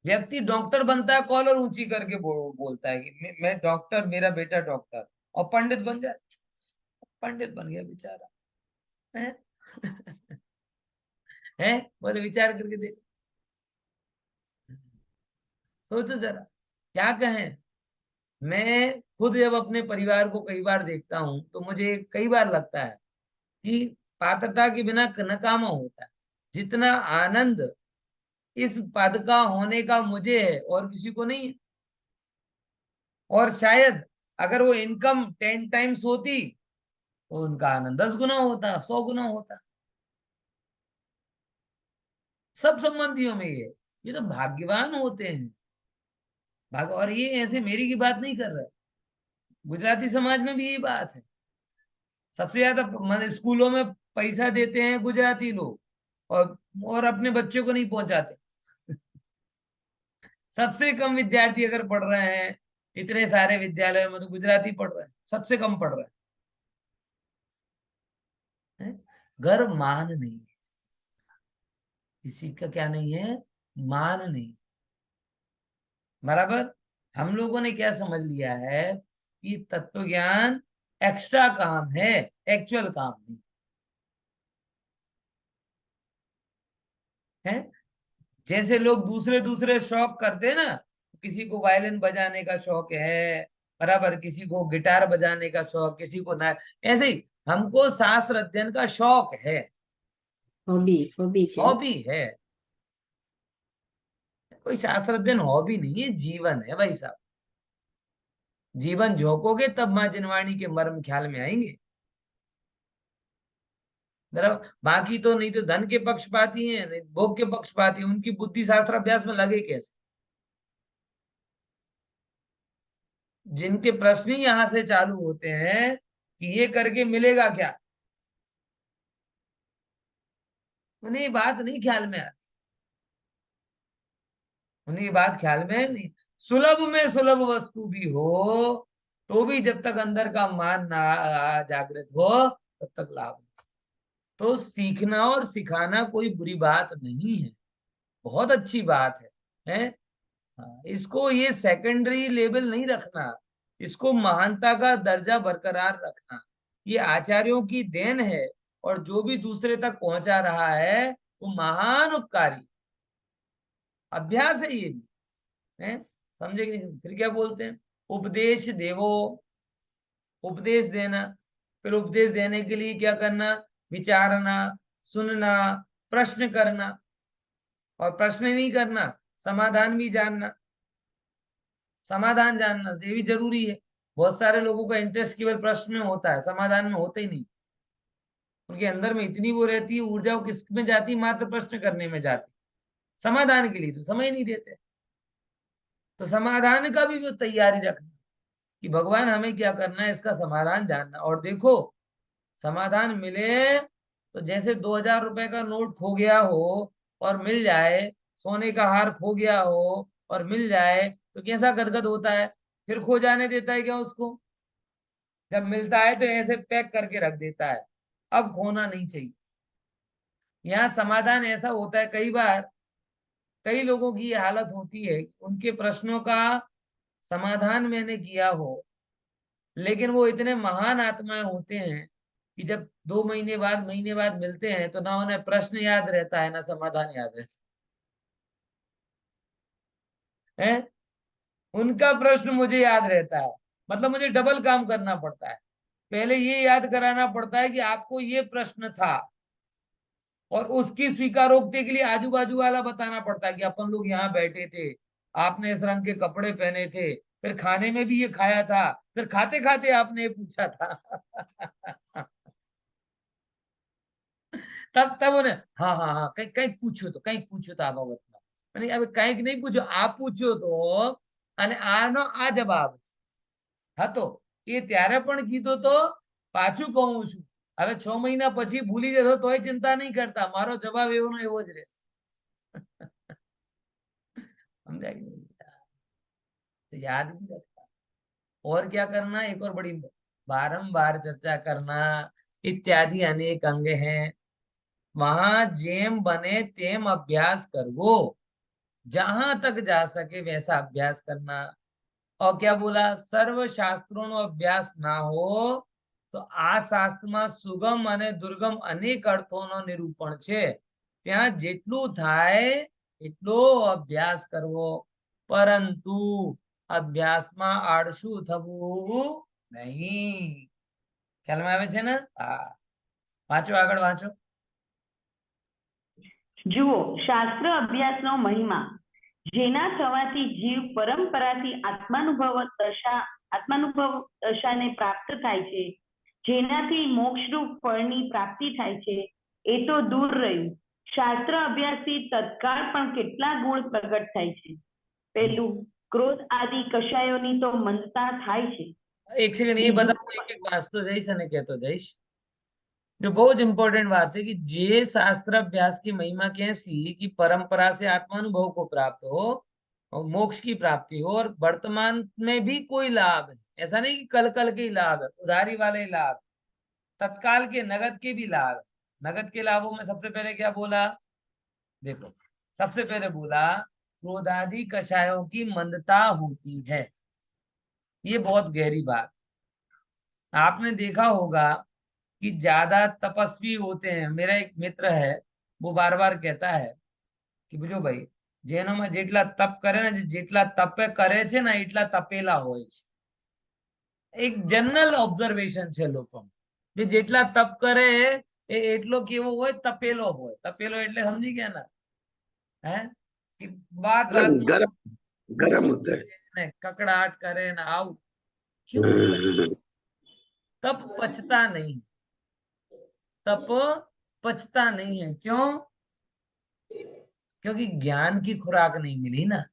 व्यक्ति डॉक्टर बनता है, कॉलर ऊंची करके बोलता है कि मैं डॉक्टर, मेरा बेटा डॉक्टर, और पंडित बन जाए, पंडित बन गया बेचारा है। है? बोले विचार करके देखो, सोचो जरा, क्या कहें। मैं खुद जब अपने परिवार को कई बार देखता हूं तो मुझे कई बार लगता है कि पात्रता के बिना नकामा होता है। जितना आनंद इस पद का होने का मुझे है और किसी को नहीं है। और शायद अगर वो इनकम 10 टाइम्स होती तो उनका आनंद 10 गुना होता, 100 गुना होता। सब संबंधियों में ये तो भाग्यवान होते हैं। और ये ऐसे मेरी की बात नहीं कर रहा है, गुजराती समाज में भी यही बात है। सबसे ज्यादा मतलब स्कूलों में पैसा देते हैं गुजराती लोग, और अपने बच्चों को नहीं पहुंचाते। सबसे कम विद्यार्थी अगर पढ़ रहे हैं इतने सारे विद्यालयों में, तो गुजराती पढ़ रहे हैं, सबसे कम पढ़ रहे हैं। गर्व मान नहीं है, इस चीज का क्या नहीं है, मान नहीं। बराबर? हम लोगों ने क्या समझ लिया है कि तत्व ज्ञान एक्स्ट्रा काम है, एक्चुअल काम नहीं है। जैसे लोग दूसरे दूसरे शौक करते हैं ना, किसी को वायलिन बजाने का शौक है, बराबर, किसी को गिटार बजाने का शौक, किसी को ना, ऐसे ही हमको शास्त्र अध्ययन का शौक है, हॉबी છે हॉबी है। कोई शास्त्र अध्ययन हॉबी नहीं है, जीवन है भाई साहब। जीवन झोंकोगे तब माँ जिनवाणी के मर्म ख्याल में आएंगे। बराबर, बाकी तो नहीं तो धन के पक्षपाती हैं, नहीं भोग के पक्षपाती हैं, उनकी बुद्धि शास्त्र अभ्यास में लगे कैसे? जिनके प्रश्न ही यहां से चालू होते हैं कि ये करके मिलेगा क्या, उन्हें ये बात नहीं ख्याल में आती, उन्हें ये बात ख्याल में नहीं। सुलभ में सुलभ वस्तु भी हो तो भी जब तक अंदर का मान ना जागृत हो तब तक लाभ नहीं। तो सीखना और सिखाना कोई बुरी बात नहीं है, बहुत अच्छी बात है? हाँ, इसको ये सेकेंडरी लेवल नहीं रखना, इसको महानता का दर्जा बरकरार रखना, ये आचार्यों की देन है। और जो भी दूसरे तक पहुंचा रहा है वो महान उपकारी अभ्यास है, ये भी है। समझे कि नहीं? फिर क्या बोलते हैं? उपदेश देवो, उपदेश देना। फिर उपदेश देने के लिए क्या करना? विचारना, सुनना, प्रश्न करना, और प्रश्न नहीं करना, समाधान भी जानना, समाधान जानना ये भी जरूरी है। बहुत सारे लोगों का इंटरेस्ट केवल प्रश्न में होता है, समाधान में होता ही नहीं। उनके अंदर में इतनी वो रहती है ऊर्जा, वो किस में जाती, मात्र प्रश्न करने में जाती, समाधान के लिए तो समय नहीं देते। तो समाधान का भी वो तैयारी रखना कि भगवान हमें क्या करना है, इसका समाधान जानना। और देखो, समाधान मिले तो जैसे 2000 रुपए का नोट खो गया हो और मिल जाए, सोने का हार खो गया हो और मिल जाए, तो कैसा गदगद होता है? फिर खो जाने देता है क्या उसको? जब मिलता है तो ऐसे पैक करके रख देता है, अब खोना नहीं चाहिए। यहाँ समाधान ऐसा होता है, कई बार कई लोगों की ये हालत होती है, उनके प्रश्नों का समाधान मैंने किया हो, लेकिन वो इतने महान आत्माएं होते हैं कि जब 2 महीने बाद, महीने बाद मिलते हैं तो ना उन्हें प्रश्न याद रहता है ना समाधान याद रहता है। उनका प्रश्न मुझे याद रहता है, मतलब मुझे डबल काम करना पड़ता है। पहले ये याद कराना पड़ता है कि आपको ये प्रश्न था, और उसकी स्वीकारोक्ति के लिए आजू बाजू वाला बताना पड़ता है कि अपन लोग यहाँ बैठे थे, आपने इस रंग के कपड़े पहने थे, फिर खाने में भी ये खाया था, फिर खाते खाते आपने ये पूछा था। तब उन्हें, हाँ हाँ हाँ, कहीं कहीं पूछो तो आप बताओ। मैंने अब कहीं नहीं पूछो, आप पूछो तो અને આનો આ જવાબ હતો। એ ત્યારે પણ કીધો તો પાછું કહું છું, હવે 6 મહિના પછી ભૂલી જશો તોય ચિંતા નહીં કરતા, મારો જવાબ એવો નો એવો જ રહેશે। समझा कि नहीं? तो याद भी रखना। और क्या करना, एक और बड़ी, बारंबार चर्चा करना इत्यादि अनेक अंग हैं। वहां जेम बने तेम अभ्यास करवो, जहां तक जा सके वैसा अभ्यास करना। और क्या बोला? सर्व शास्त्रों नो अभ्यास ना हो तो आ शास्त्र में सुगम અને दुर्गम अनेक अर्थों नो निरूपण छे, ત્યાં જેટલું થાય એટલો અભ્યાસ કરવો, પરંતુ અભ્યાસમાં આળસુ થવું નહીં। ખ્યાલમાં આવે છે ને? હા, વાંચો, આગળ વાંચો। જુઓ, શાસ્ત્ર અભ્યાસનો મહિમા, જેના થવાથી જીવ પરંપરાથી આત્માનુભવ દશાને પ્રાપ્ત થાય છે, જેનાથી મોક્ષરૂપ ફળની પ્રાપ્તિ થાય છે, એ તો દૂર રહ્યું। શાસ્ત્ર અભ્યાસથી તત્કાળ પણ કેટલા ગુણ પ્રગટ થાય છે। પહેલું, ક્રોધ આદि કષાયોની તો મંદતા થાય છે। एक सेकंड, ये बताओ, एक एक वास्तु जैस અને કહેતો જઈશ। जो बहुत इंपॉर्टेंट बात है कि जे शास्त्र अभ्यास की महिमा कैसी कि परंपरा से आत्मानुभव को प्राप्त हो और मोक्ष की प्राप्ति हो, और वर्तमान में भी कोई लाभ है, ऐसा नहीं कि कल कल के ही लाभ है, उधारी वाले लाभ, तत्काल के नगद के भी लाभ है। नगद के लाभों में सबसे पहले क्या बोला? देखो, सबसे पहले बोला क्रोधादि कषायों की मंदता होती है। ये बहुत गहरी बात। आपने देखा होगा कि ज्यादा तपस्वी होते हैं, मेरा एक मित्र है, वो बार बार कहता है कि बुझो भाई, જેનોમાં જેટલા તપ કરે ને, જેટલા તપે કરે છે ને એટલા તપેલા હોય છે. એક જનરલ ઓબ્ઝર્વેશન છે લોકોમાં, જે જેટલા તપ કરે એ એટલો કેવો હોય, તપેલો હોય. તપેલો એટલે સમજી ગયા ને? હે कि बात बात में गरम गरम होता है। ने ककड़ाहट करे ना आऊ क्यों? तप पचता नहीं, तप पचता नहीं है। क्यों? क्योंकि ज्ञान की खुराक नहीं मिली ना।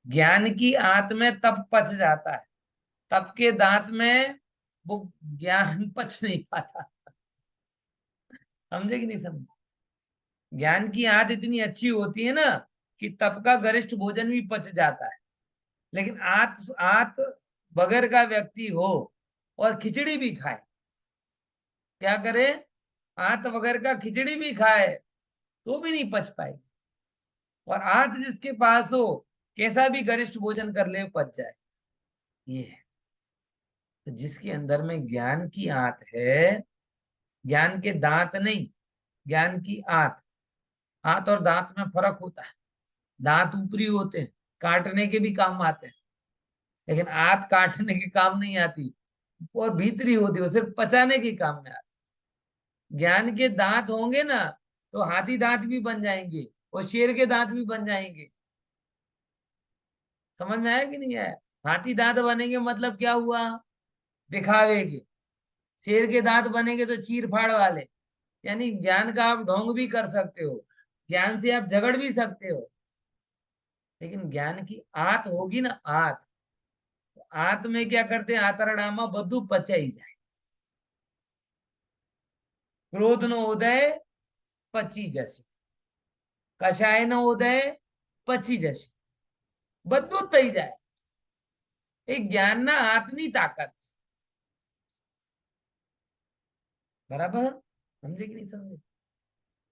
ज्ञान की आंत में तप पच जाता है, तप के दांत में वो ज्ञान पच नहीं पाता। समझे कि नहीं समझे? ज्ञान की आंत इतनी अच्छी होती है ना कि तप का गरिष्ठ भोजन भी पच जाता है। लेकिन आंत आंत बगैर का व्यक्ति हो और खिचड़ी भी खाए, क्या करे? आंत वगैरह का खिचड़ी भी खाए तो भी नहीं पच पाएगी। और आंत जिसके पास हो, कैसा भी गरिष्ठ भोजन कर ले पच जाए। ये है। तो जिसके अंदर में ज्ञान की आंत है, ज्ञान के दांत नहीं, ज्ञान की आंत। आंत और दांत में फर्क होता है। दांत ऊपरी होते हैं, काटने के भी काम आते हैं, लेकिन आंत काटने के काम नहीं आती। और भीतरी होती है, वो सिर्फ पचाने के काम में आती। ज्ञान के दांत होंगे ना तो हाथी दांत भी बन जाएंगे और शेर के दांत भी बन जाएंगे। समझ में आया कि नहीं आया? हाथी दांत बनेंगे मतलब क्या हुआ? दिखावे के। शेर के दांत बनेंगे तो चीर फाड़ वाले। यानी ज्ञान का आप ढोंग भी कर सकते हो, ज्ञान से आप झगड़ भी सकते हो, लेकिन ज्ञान की आंत होगी ना, आंत, तो आंत में क्या करते हैं? आतरडामा बद्धू पचाई जाए। क्रोध नो उदय पची जैसे, कषाय नो उदय पची जैसे, બધું થઈ જાય। એ જ્ઞાનના હાથની તાકાત છે। बराबर? समझे कि नहीं समझे?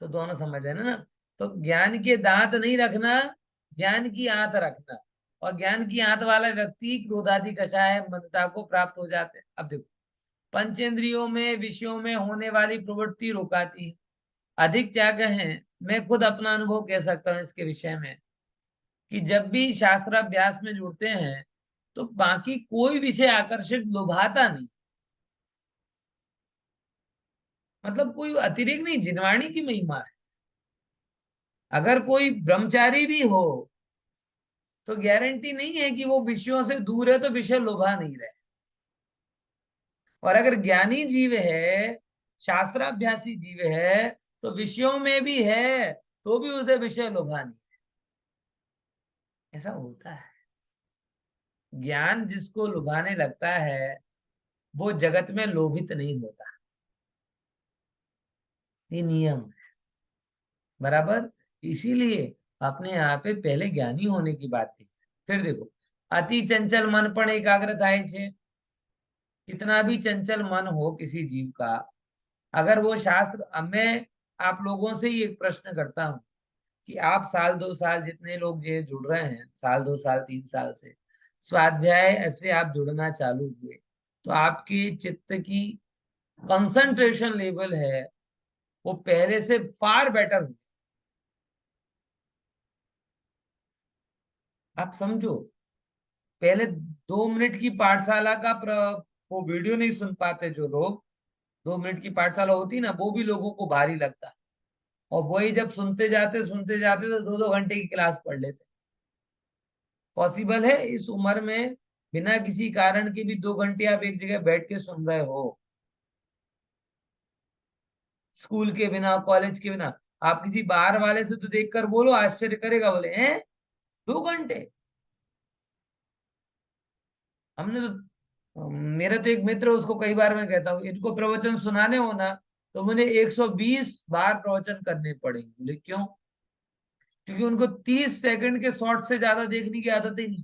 तो दोनों समझ है ना। तो ज्ञान के दांत नहीं रखना, ज्ञान की आंत रखना। और ज्ञान की आंत वाला व्यक्ति क्रोधादि कषाय मंदता को प्राप्त हो जाते हैं। अब देखो, पंचेंद्रियों में विषयों में होने वाली प्रवृत्ति रुकाती है। अधिक क्या कहें, मैं खुद अपना अनुभव कह सकता हूं इसके विषय में, कि जब भी शास्त्राभ्यास में जुड़ते हैं तो बाकी कोई विषय आकर्षित लुभाता नहीं। मतलब कोई अतिरिक्त नहीं, जिनवाणी की महिमा है। अगर कोई ब्रह्मचारी भी हो तो गारंटी नहीं है कि वो विषयों से दूर है तो विषय लुभा नहीं रहे। और अगर ज्ञानी जीव है, शास्त्राभ्यासी जीव है, तो विषयों में भी है तो भी उसे विषय लुभा नहीं। ऐसा होता है। ज्ञान जिसको लुभाने लगता है वो जगत में लोभित नहीं होता। ये नियम है। बराबर? इसीलिए अपने यहाँ पे पहले ज्ञानी होने की बात की। फिर देखो, अति चंचल मन पर एकाग्र થાય છે। कितना भी चंचल मन हो किसी जीव का, अगर वो शास्त्र, अब मैं आप लोगों से ही एक प्रश्न करता हूं कि आप साल 2 साल, जितने लोग जो जुड़ रहे हैं, साल 2 साल 3 साल से स्वाध्याय ऐसे आप जुड़ना चालू हुए, तो आपकी चित्त की कंसंट्रेशन लेवल है वो पहले से फार बेटर हो। आप समझो, पहले 2 मिनट की पाठशाला का वो वीडियो नहीं सुन पाते जो लोग, 2 मिनट की पाठशाला होती ना, वो भी लोगों को भारी लगता है। और वही जब सुनते जाते तो 2-2 घंटे की क्लास पढ़ लेते। पॉसिबल है इस उम्र में बिना किसी कारण के भी 2 घंटे आप एक जगह बैठ के सुन रहे हो? स्कूल के बिना, कॉलेज के बिना। आप किसी बाहर वाले से तो देखकर बोलो, आश्चर्य करेगा, बोले हैं 2 घंटे? हमने तो, मेरा तो एक मित्र, उसको कई बार मैं कहता हूँ इनको प्रवचन सुनाने हो ना तो मुझे 120 बार प्रवचन करने पड़ेंगे। बोले क्यों? क्योंकि उनको 30 सेकंड के शॉर्ट से ज्यादा देखने की आदत ही नहीं।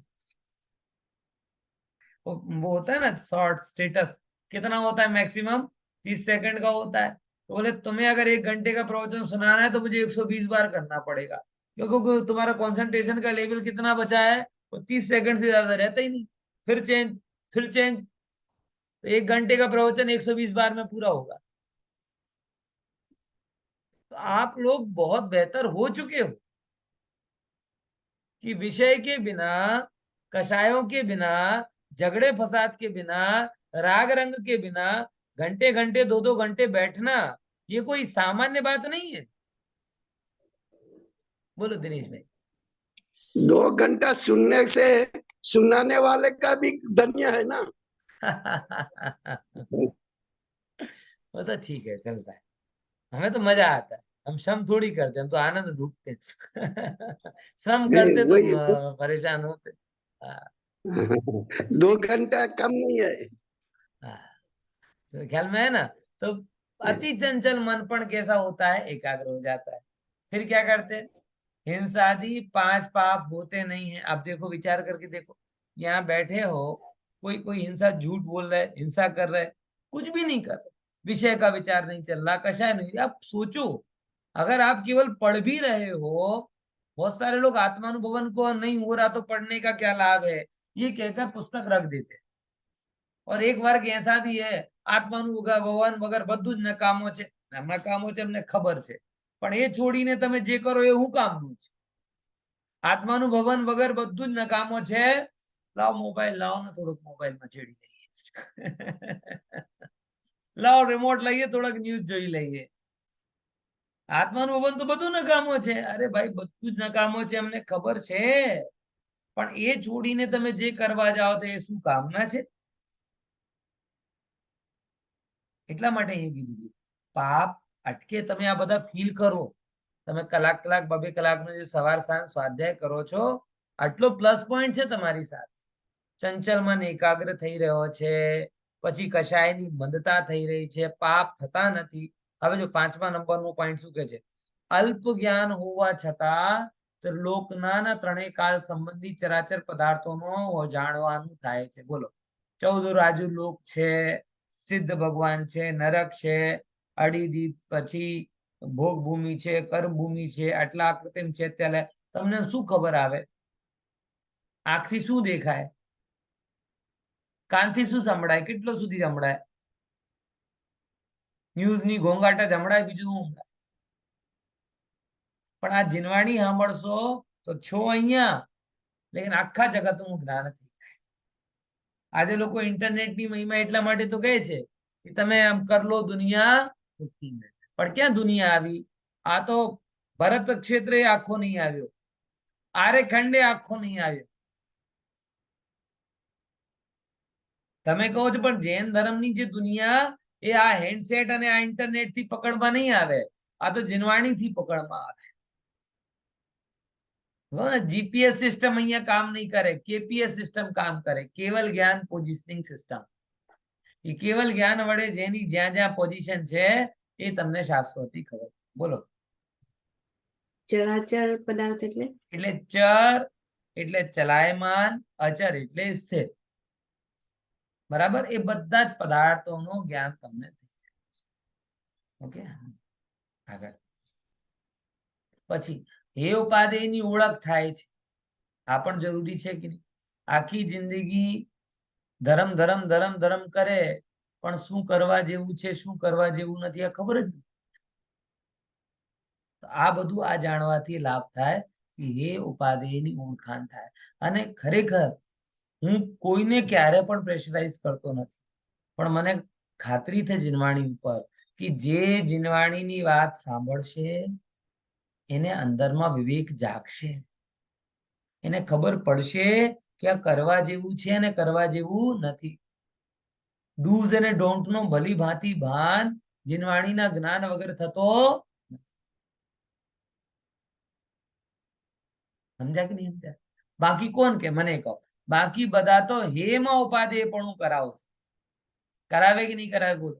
वो होता है ना शॉर्ट स्टेटस, कितना होता है? मैक्सिमम 30 सेकंड का होता है। तो बोले तुम्हें अगर 1 घंटे का प्रवचन सुनाना है तो मुझे 120 बार करना पड़ेगा, क्योंकि तुम्हारा कंसंट्रेशन का लेवल कितना बचा है, वो 30 सेकंड से ज्यादा रहता ही नहीं। फिर चेंज, फिर चेंज। तो 1 घंटे का प्रवचन 120 बार में पूरा होगा। तो आप लोग बहुत बेहतर हो चुके हो। कि विषय के बिना, कषायों के बिना, झगड़े फसाद के बिना, राग रंग के बिना घंटे घंटे 2-2 घंटे बैठना ये कोई सामान्य बात नहीं है। बोलो दिनेश भाई। 2 घंटा सुनने से सुनाने वाले का भी धन्य है ना। वो तो ठीक है, चलता है, हमें तो मजा आता है, हम श्रम थोड़ी करते हैं, हम तो आनंद ढूंढते हैं। श्रम करते तो वही परेशान होते। हाँ, 2 घंटा कम नहीं है। हाँ, तो ख्याल में है ना। तो अति चंचल मनपण कैसा होता है, एकाग्र हो जाता है। फिर क्या करते हैं, हिंसादि 5 पाप होते नहीं है। आप देखो, विचार करके देखो, यहाँ बैठे हो, कोई कोई हिंसा, झूठ बोल रहा है, हिंसा कर रहा है, कुछ भी नहीं कर रहे, विषय का विचार नहीं चल रहा, कषाय नहीं। आप सोचो, अगर आप केवल पढ़ भी रहे हो, बहुत सारे लोग आत्मानुभवन को नहीं हो रहा तो पढ़ने का क्या लाभ है, ये कहकर पुस्तक रख देते हैं। और एक वर्ग ऐसा भी है, આત્માનુભવન વગર બધું જ નકામો છે, નકામો છે અમને ખબર છે, પણ એ છોડીને તમે જે કરો એ હું કામનું છે? આત્માનુભવન વગર બધું જ નકામો છે, લાવ મોબાઈલ લાવો ને થોડુંક મોબાઈલમાં ચેડી લઈએ, લાવ રિમોટ લઈએ, થોડાક ન્યૂઝ જોઈ લઈએ, આત્માનુભવન તો બધું નકામો છે। અરે ભાઈ, બધું જ નકામો છે અમને ખબર છે, પણ એ છોડીને તમે જે કરવા જાઓ તો એ શું કામના છે? એટલા માટે એ કીધું કે પાપ અટકે, તમે આ બધા ફીલ કરો, તમે કલાક કલાક 2-2 કલાકનો જે સવાર સાંજ સ્વાધ્યાય કરો છો, આટલો પ્લસ પોઈન્ટ છે તમારી સાથે। ચંચલ મન એકાગ્ર થઈ રહ્યો છે, પછી કશાયની મંદતા થઈ રહી છે, પાપ થતા નથી। હવે જો 5મા નંબરનો પોઈન્ટ શું કહે છે, અલ્પ જ્ઞાન હોવા છતાં ત્રિલોકના ત્રણેય કાલ સંબંધી ચરાચર પદાર્થોનો જાણવાનું થાય છે। બોલો, 14 રાજુ લોક છે, સિદ્ધ ભગવાન છે, નરક છે, અડીદીપ, પછી ભોગ ભૂમિ છે, કર્મ ભૂમિ છે, આટલા કૃત્રિમ ચૈત્યાલય, તમને શું ખબર આવે? આંખથી શું દેખાય, કાનથી શું સંભળાય, કેટલો સુધી સંભળાય? ન્યૂઝની ઘોંઘાટ જ સંભળાય, બીજું શું સંભળાય? પણ આ જીનવાણી સાંભળશો તો છો અહીંયા, લેકિન આખા જગતનું જ્ઞાન થઈ જાય। આજે લોકો ઇન્ટરનેટની મહિમા એટલા માટે તો કહે છે કે તમે આમ કર લો દુનિયા સુખી છે, પણ ક્યાં દુનિયા આવી? આ તો ભરત ક્ષેત્રે આખો નહીં આવ્યો, આરે ખંડે આખો નહીં આવ્યો। તમે કહો છો પણ જૈન ધર્મની જે દુનિયા, એ આ હેન્ડસેટ અને આ ઇન્ટરનેટ થી પકડવા નહીં આવે, આ તો જીનવાણી થી પકડવા આવે। जीपीएस सिस्टम અહીંયા કામ નહીં કરે, केपीएस सिस्टम કામ કરે, કેવલ જ્ઞાન પોઝિશનિંગ સિસ્ટમ। એ કેવલ જ્ઞાન વડે જેની જ્યાં જ્યાં પોઝિશન છે એ તમને શાસ્ત્રોથી ખબર। બોલો, ચરાચર પદાર્થ એટલે ચર એટલે ચલાયમાન, અચર એટલે સ્થિર, બરાબર? એ બધા જ પદાર્થોનું જ્ઞાન તમને થઈ જાય છે। ઓકે, આગળ પછી એ ઉપાધિની ઓળખ થાય છે, આ પણ જરૂરી છે કે નહીં? આખી જિંદગી ધર્મ ધર્મ ધર્મ ધર્મ કરે, પણ શું કરવા જેવું છે, શું કરવા જેવું નથી, આ ખબર જ નહીં। તો આ બધું આ જાણવાથી લાભ થાય કે એ ઉપાધિની ઓળખાણ થાય। અને ખરેખર હું કોઈને ક્યારે પણ પ્રેશરાઇઝ કરતો નથી, પણ મને ખાતરી છે જીનવાણી ઉપર કે જે જીનવાણીની વાત સાંભળશે એને અંદરમાં વિવેક જાગશે, એને ખબર પડશે કે આ કરવા જેવું છે અને કરવા જેવું નથી। ડૂઝ અને ડોન્ટ નો ભલી ભાંતિ ભાન જીનવાણીના જ્ઞાન વગર થતો નથી। સમજ્યા કે નહીં સમજ્યા? બાકી કોણ કે, મને કહો, બાકી બધા તો હેમાં ઉપાધેયપણું કરાવશે, કરાવે કે નહીં કરાવે? બોલો,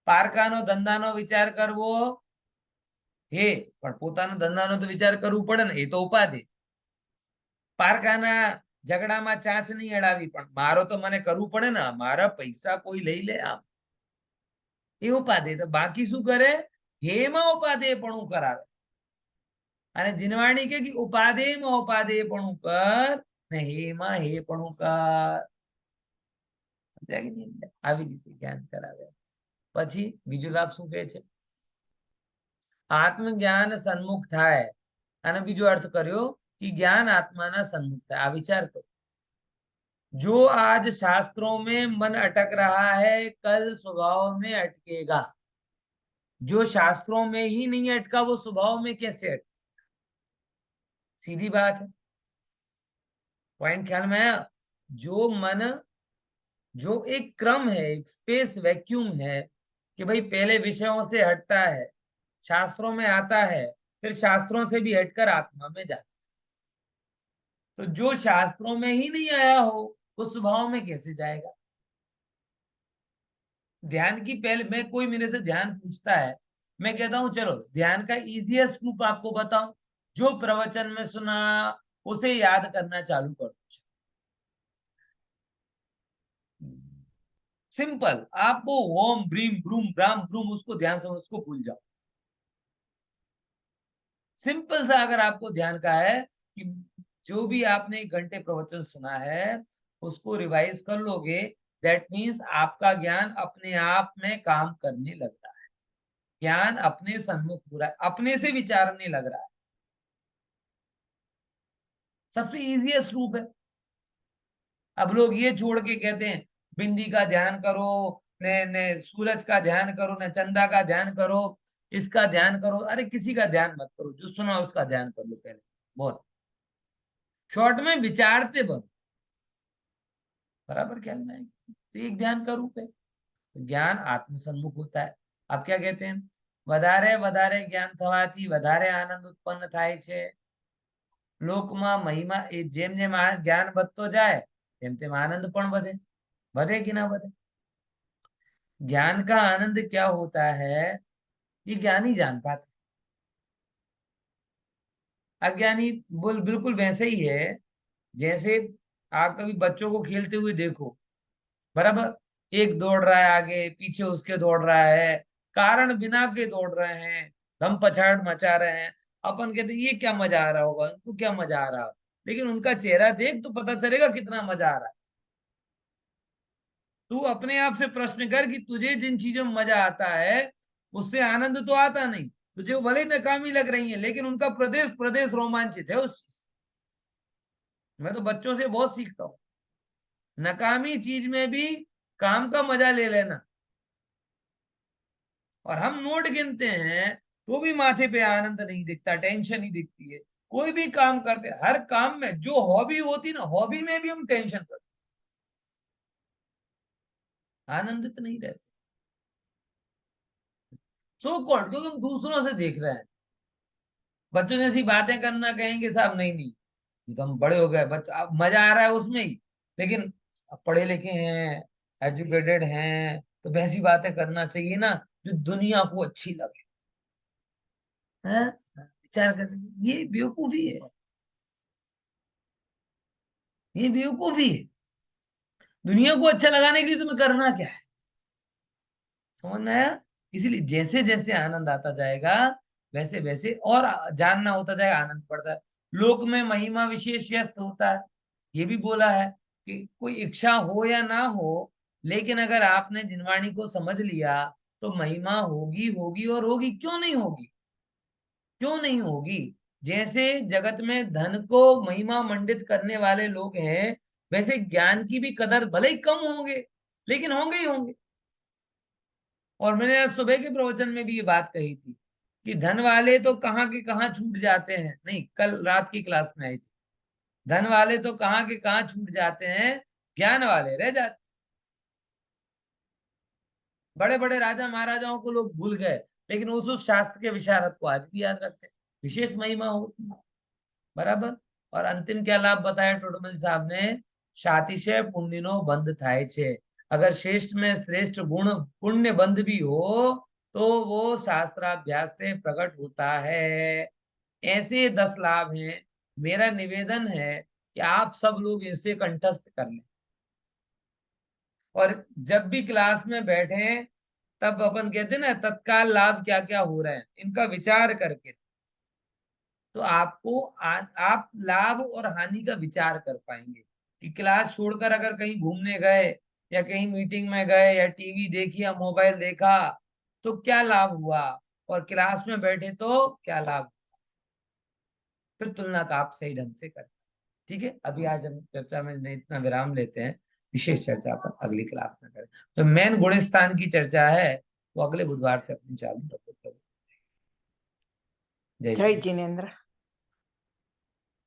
પારકાનો ધંધાનો વિચાર કરવો હે, પણ પોતાનો ધંધાનો તો વિચાર કરવું પડે ને, એ તો ઉપાધિ। પારકાના ઝઘડામાં ચાંચ નહીં અડાવી, પણ મારો તો મને કરવું પડે ને, મારા પૈસા કોઈ લઈ લે આમ, એ ઉપાધિ। તો બાકી શું કરે? હેમાં ઉપાધેયપણું કરાવે। અને જીનવાણી કે ઉપાધેયમાં ઉપાધેયપણું કર ને હેમાં હેપણું કર। આવી રીતે જ્ઞાન કરાવે। પછી બીજો લાભ શું કહે છે? આત્મજ્ઞાન સન્મુખ થાય, અને બીજો અર્થ કર્યો कि ज्ञान आत्माना सन्मुक्त है। आप विचार करो, जो आज शास्त्रों में मन अटक रहा है कल स्वभाव में अटकेगा। जो शास्त्रों में ही नहीं अटका वो स्वभाव में कैसे अटके? सीधी बात है। पॉइंट ख्याल में आया? जो मन, जो एक क्रम है, एक स्पेस वैक्यूम है कि भाई पहले विषयों से हटता है, शास्त्रों में आता है, फिर शास्त्रों से भी हटकर आत्मा में जाता है। तो जो शास्त्रों में ही नहीं आया हो वो स्वभाव में कैसे जाएगा? ध्यान की पहले मैं, कोई मेरे से ध्यान पूछता है, मैं कहता हूं चलो ध्यान का इजीएस्ट रूप आपको बताऊं, जो प्रवचन में सुना उसे याद करना चालू कर दो। सिंपल, आप वो ओम ब्रीम ब्रूम ब्राम ब्रूम उसको ध्यान समझ, उसको भूल जाओ। सिंपल सा अगर आपको ध्यान का है कि जो भी आपने 1 घंटे प्रवचन सुना है उसको रिवाइज कर लोगे, दैट मीन्स आपका ज्ञान अपने आप में काम करने लग रहा है। ज्ञान अपने सन्मुख हो रहा है, अपने से विचारने लग रहा है। सबसे इजीएस्ट रूप है। अब लोग ये छोड़ के कहते हैं बिंदी का ध्यान करो, ने सूरज का ध्यान करो, न चंदा का ध्यान करो, इसका ध्यान करो। अरे किसी का ध्यान मत करो, जो सुना उसका ध्यान कर लो पहले। बहुत शॉर्ट में विचारते बनो, बराबर ख्याल में आएगी। तो एक ध्यान का रूप है। तो ज्ञान आत्मसन्मुख होता है। अब क्या कहते हैं? વધારે વધારે જ્ઞાન થવાથી વધારે આનંદ ઉત્પન્ન થાય છે। લોકમાં મહિમા એ જેમ જેમ આ જ્ઞાન વધતો જાય તેમ તેમ आनंद પણ વધે। વધે कि ना વધે? ज्ञान का आनंद क्या होता है ये ज्ञानी जान पाते। अज्ञानी बोल बिल्कुल वैसे ही है जैसे आप कभी बच्चों को खेलते हुए देखो, बराबर। एक दौड़ रहा है आगे, पीछे उसके दौड़ रहा है, कारण बिना के दौड़ रहे हैं, धम पछाड़ मचा रहे हैं। अपन कहते ये क्या मजा आ रहा होगा, उनको क्या मजा आ रहा होगा, लेकिन उनका चेहरा देख तो पता चलेगा कितना मजा आ रहा है। तू अपने आप से प्रश्न कर कि तुझे जिन चीजों में मजा आता है उससे आनंद तो आता नहीं। तुझे वो भले नाकामी लग रही है लेकिन उनका प्रदेश प्रदेश रोमांचित है उस चीज। मैं तो बच्चों से बहुत सीखता हूँ, नाकामी चीज में भी काम का मजा ले लेना। और हम नोट गिनते हैं तो भी माथे पे आनंद नहीं दिखता, टेंशन ही दिखती है। कोई भी काम करते, हर काम में जो हॉबी होती ना, हॉबी में भी हम टेंशन करते, आनंदित नहीं रहते। सो कॉल्ड, क्योंकि हम दूसरों से देख रहे हैं। बच्चों जैसी बातें करना कहेंगे साहब, नहीं नहीं ये तो हम बड़े हो गए, बच्चा अब मजा आ रहा है उसमें ही, लेकिन अब पढ़े लिखे हैं, एजुकेटेड हैं, तो वैसी बातें करना चाहिए ना जो दुनिया को अच्छी लगे। हैं? विचार कर, ये बेवकूफी है, ये बेवकूफी है। दुनिया को अच्छा लगाने के लिए तुम्हें करना क्या है? समझ में आया? इसीलिए जैसे जैसे आनंद आता जाएगा वैसे वैसे और जानना होता जाएगा, आनंद पड़ता है। लोक में महिमा विशेष यश होता है, ये भी बोला है कि कोई इच्छा हो या ना हो, लेकिन अगर आपने जिनवाणी को समझ लिया तो महिमा होगी होगी और होगी। क्यों नहीं होगी? क्यों नहीं होगी? जैसे जगत में धन को महिमा मंडित करने वाले लोग हैं, वैसे ज्ञान की भी कदर भले ही कम होंगे लेकिन होंगे ही होंगे। और मैंने आज सुबह के प्रवचन में भी ये बात कही थी कि धन वाले तो कहाँ के कहाँ छूट जाते हैं, नहीं कल रात की क्लास में आई थी, धन वाले तो कहाँ के कहाँ छूट जाते हैं, ज्ञान वाले रह जाते। बड़े बड़े राजा महाराजाओं को लोग भूल गए लेकिन उस शास्त्र के विशारद को आज भी याद रखते हैं। विशेष महिमा होती है, बराबर। और अंतिम क्या लाभ बताया टोडरमल साहब ने? शातिशय पुण्यनो बंध थाय छे। अगर श्रेष्ठ में श्रेष्ठ गुण पुण्य बंध भी हो तो वो शास्त्राभ्यास से प्रकट होता है। ऐसे 10 लाभ हैं। मेरा निवेदन है कि आप सब लोग इसे कंठस्थ कर लें, और जब भी क्लास में बैठे तब अपन कहते हैं ना तत्काल लाभ क्या क्या हो रहे हैं, इनका विचार करके तो आपको आप लाभ और हानि का विचार कर पाएंगे। कि क्लास छोड़कर अगर कहीं घूमने गए या कहीं मीटिंग में गए या टीवी देखी या मोबाइल देखा तो क्या लाभ हुआ, और क्लास में बैठे तो क्या लाभ। फिर तुलना का आप सही ढंग से करें। ठीक है, अभी आज हम चर्चा में इतना विराम लेते हैं, विशेष चर्चा पर अगली क्लास में करें। तो मेन गुण स्थान की चर्चा है वो अगले बुधवार से अपनी चालू रखो। जय जय जिनेंद्र। जिनेन्द्र।